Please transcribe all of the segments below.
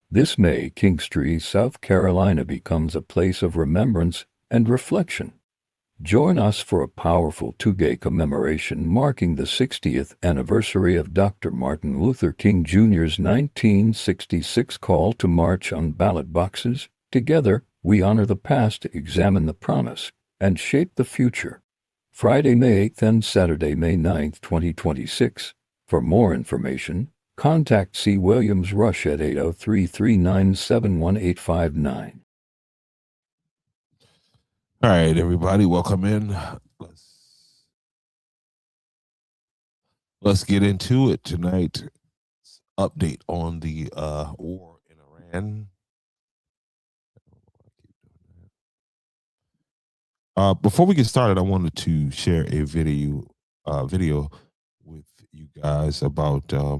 This May, Kingstree, South Carolina becomes a place of remembrance and reflection. Join us for a powerful two-day commemoration marking the 60th anniversary of Dr. Martin Luther King Jr.'s 1966 call to march on ballot boxes. Together, we honor the past, examine the promise, and shape the future. Friday, May 8th and Saturday, May 9th, 2026. For more information, contact C. Williams Rush at 803-397-1859. All right, everybody, welcome in. Let's get into it tonight. Update on the war in Iran. Before we get started, I wanted to share a video with you guys about the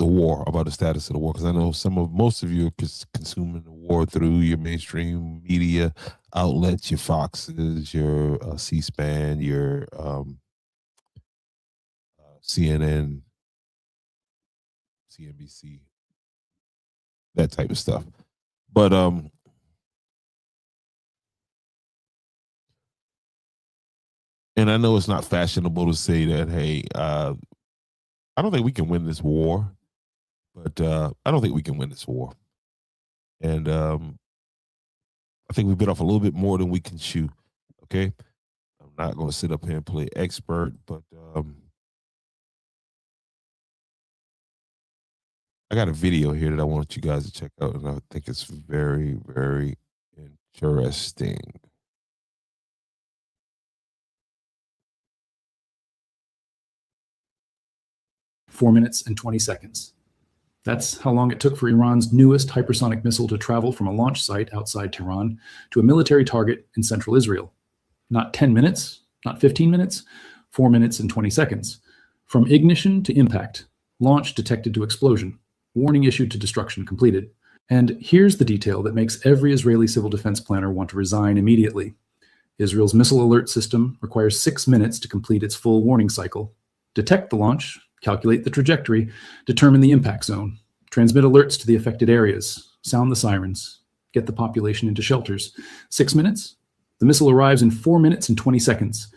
war, about the status of the war, because I know most of you are consuming the war through your mainstream media outlets, your Foxes, your C-SPAN, your CNN, CNBC, that type of stuff. But and I know it's not fashionable to say that, hey, I don't think we can win this war, but I don't think we can win this war. And I think we bit off a little bit more than we can chew. Okay. I'm not going to sit up here and play expert, but I got a video here that I want you guys to check out, and I think it's very, very interesting. Four minutes and 20 seconds. That's how long it took for Iran's newest hypersonic missile to travel from a launch site outside Tehran to a military target in central Israel. Not 10 minutes, not 15 minutes, 4 minutes and 20 seconds. From ignition to impact, launch detected to explosion, warning issued to destruction completed. And here's the detail that makes every Israeli civil defense planner want to resign immediately. Israel's missile alert system requires 6 minutes to complete its full warning cycle, detect the launch, calculate the trajectory, determine the impact zone, transmit alerts to the affected areas, sound the sirens, get the population into shelters. 6 minutes? The missile arrives in 4 minutes and 20 seconds.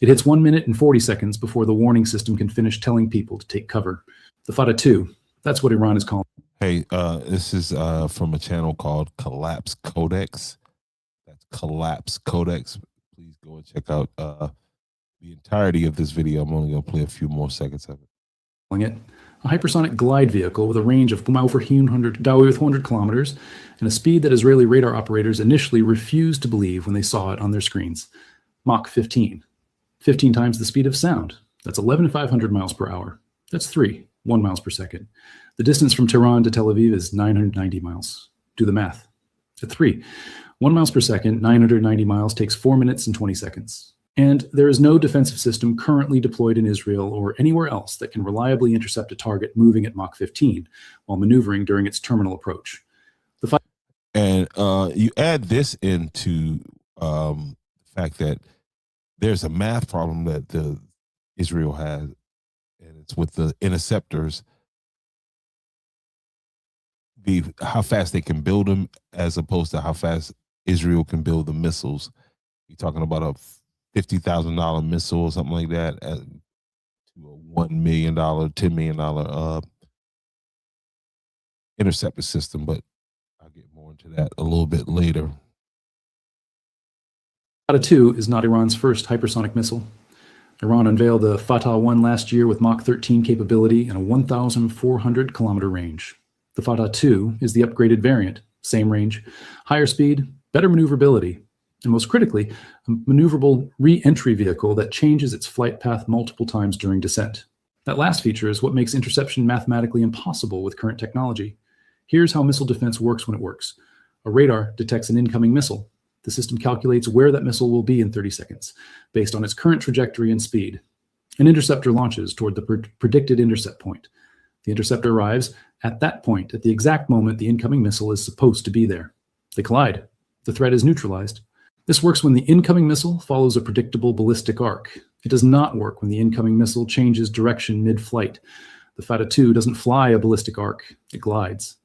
It hits 1 minute and 40 seconds before the warning system can finish telling people to take cover. The Fatah-2, that's what Iran is calling. Hey, this is from a channel called Collapse Codex. That's Collapse Codex. Please go and check out the entirety of this video. I'm only going to play a few more seconds of it. It a hypersonic glide vehicle with a range of over 400 kilometers and a speed that Israeli radar operators initially refused to believe when they saw it on their screens. Mach 15. 15 times the speed of sound. That's 11,500 miles per hour. That's 1 miles per second. The distance from Tehran to Tel Aviv is 990 miles. Do the math. At 1 miles per second, 990 miles takes 4 minutes and 20 seconds. And there is no defensive system currently deployed in Israel or anywhere else that can reliably intercept a target moving at Mach 15 while maneuvering during its terminal approach. And you add this into the fact that there's a math problem that Israel has, and it's with the interceptors, how fast they can build them as opposed to how fast Israel can build the missiles. You're talking about a $50,000 missile or something like that to a $1 million, $10 million interceptor system, but I'll get more into that a little bit later. Fatah-2 is not Iran's first hypersonic missile. Iran unveiled the Fatah-1 last year with Mach 13 capability and a 1,400 kilometer range. The Fatah-2 is the upgraded variant, same range, higher speed, better maneuverability, and most critically, a maneuverable re-entry vehicle that changes its flight path multiple times during descent. That last feature is what makes interception mathematically impossible with current technology. Here's how missile defense works when it works. A radar detects an incoming missile. The system calculates where that missile will be in 30 seconds, based on its current trajectory and speed. An interceptor launches toward the predicted intercept point. The interceptor arrives at that point, at the exact moment the incoming missile is supposed to be there. They collide. The threat is neutralized. This works when the incoming missile follows a predictable ballistic arc. It does not work when the incoming missile changes direction mid-flight. The Fatah-2 doesn't fly a ballistic arc, it glides.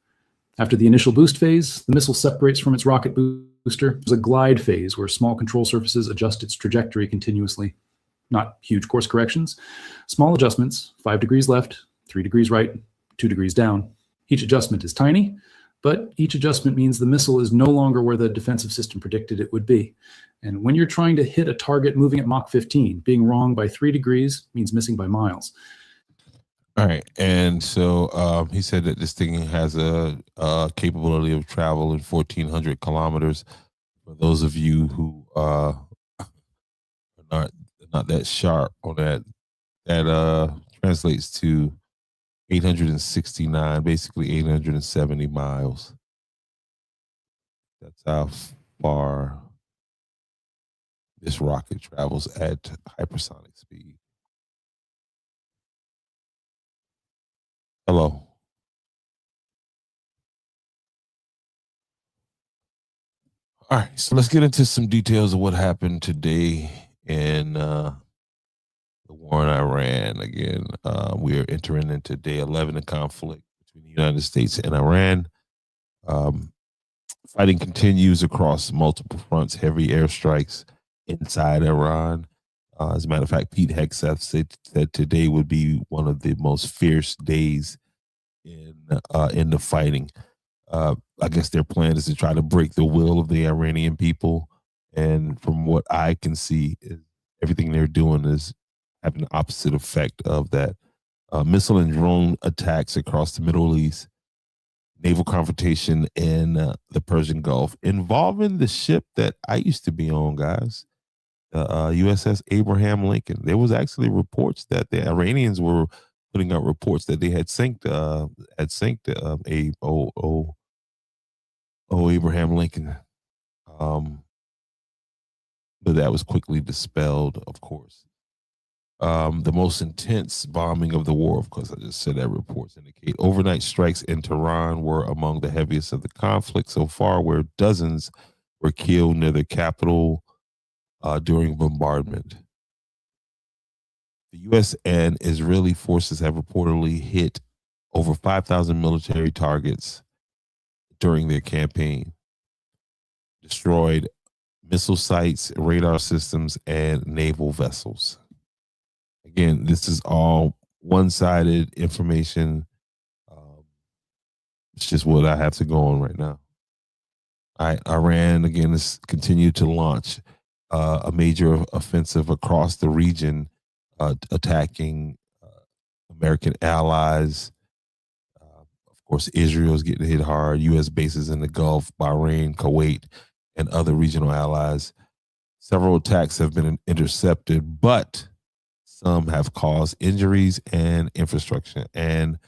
After the initial boost phase, the missile separates from its rocket booster. There's a glide phase where small control surfaces adjust its trajectory continuously. Not huge course corrections, small adjustments, 5 degrees left, 3 degrees right, 2 degrees down. Each adjustment is tiny, but each adjustment means the missile is no longer where the defensive system predicted it would be. And when you're trying to hit a target moving at Mach 15, being wrong by 3 degrees means missing by miles. All right, and so he said that this thing has a capability of travel in 1,400 kilometers. For those of you who are not that sharp on that, that translates to 869, basically 870 miles. That's how far this rocket travels at hypersonic speed. Hello. All right, so let's get into some details of what happened today in the war in Iran. Again, we are entering into day 11 of conflict between the United States and Iran. Fighting continues across multiple fronts, heavy airstrikes inside Iran. As a matter of fact, Pete Hegseth said that today would be one of the most fierce days in the fighting. I guess their plan is to try to break the will of the Iranian people. And from what I can see, everything they're doing is having the opposite effect of that. Missile and drone attacks across the Middle East, naval confrontation in the Persian Gulf involving the ship that I used to be on, guys. USS Abraham Lincoln. There was actually reports that the Iranians were putting out reports that they had sank Abraham Lincoln. But that was quickly dispelled, of course. The most intense bombing of the war, of course, I just said that reports indicate. Overnight strikes in Tehran were among the heaviest of the conflict so far, where dozens were killed near the capital during bombardment. The U.S. and Israeli forces have reportedly hit over 5,000 military targets during their campaign, destroyed missile sites, radar systems, and naval vessels. Again, this is all one-sided information. It's just what I have to go on right now. Iran, again, has continued to launch a major offensive across the region, attacking American allies. Of course, Israel is getting hit hard. U.S. bases in the Gulf, Bahrain, Kuwait, and other regional allies. Several attacks have been intercepted, but some have caused injuries and infrastructure. And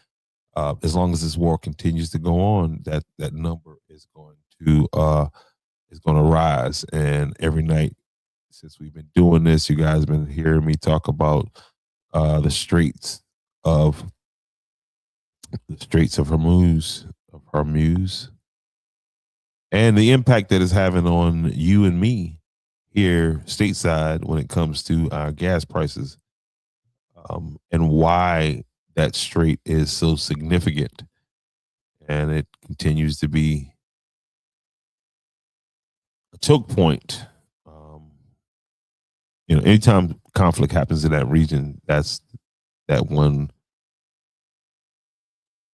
as long as this war continues to go on, that number is going to rise. And every night since we've been doing this, you guys have been hearing me talk about the Straits of Hormuz, and the impact that it's having on you and me here stateside when it comes to our gas prices, and why that strait is so significant. And it continues to be a choke point. Anytime conflict happens in that region, that's that one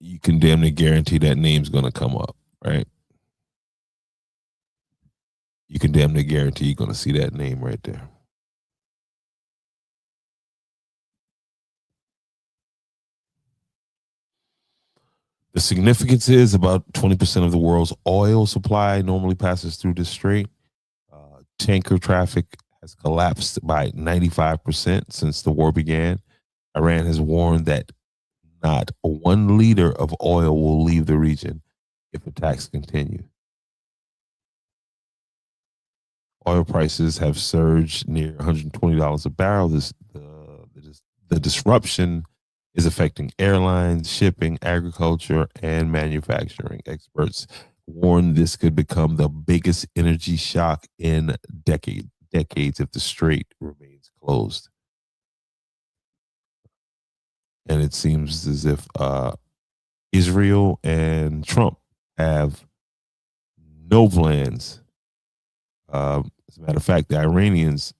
you can damn near guarantee that name's going to come up, right? You can damn near guarantee you're going to see that name right there. The significance is about 20% of the world's oil supply normally passes through this strait. Tanker traffic has collapsed by 95% since the war began. Iran has warned that not 1 liter of oil will leave the region if attacks continue. Oil prices have surged near $120 a barrel. The disruption is affecting airlines, shipping, agriculture, and manufacturing. Experts warn this could become the biggest energy shock in decades if the strait remains closed. And it seems as if Israel and Trump have no plans. As a matter of fact, the Iranians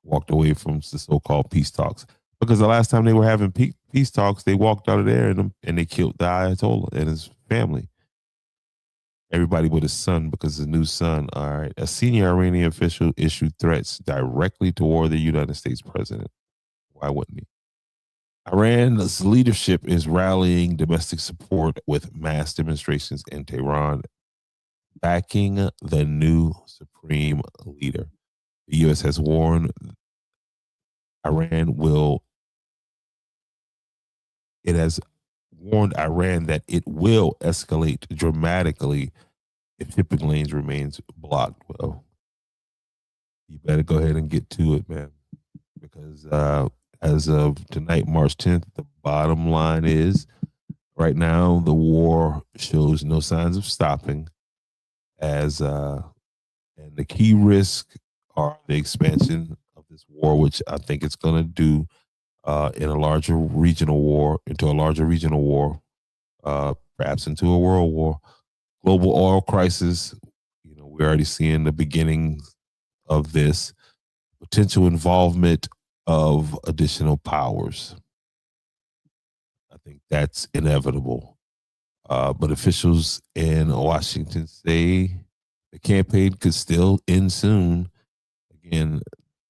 walked away from the so-called peace talks because the last time they were having peace talks, they walked out of there and they killed the Ayatollah and his family. Everybody but his son, because his new son. All right. A senior Iranian official issued threats directly toward the United States president. Why wouldn't he? Iran's leadership is rallying domestic support with mass demonstrations in Tehran, backing the new supreme leader. The U.S. has warned it has warned Iran that it will escalate dramatically if shipping lanes remains blocked. Well, you better go ahead and get to it, man, because as of tonight, March 10th, the bottom line is right now the war shows no signs of stopping, and the key risk are the expansion of this war, which I think it's going to do into a larger regional war, perhaps into a world war. Global oil crisis, we're already seeing the beginning of this. Potential involvement of additional powers. I think that's inevitable. But officials in Washington say the campaign could still end soon. Again,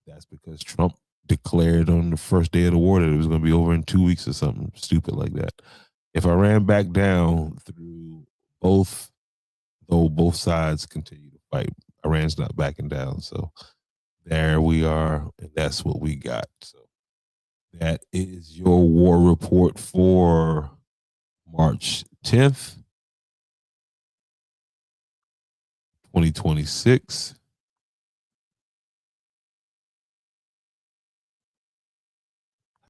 that's because Trump declared on the first day of the war that it was going to be over in 2 weeks or something stupid like that. If Iran back down through both sides continue to fight, Iran's not backing down. So there we are, and that's what we got. So that is your war report for March 10th, 2026.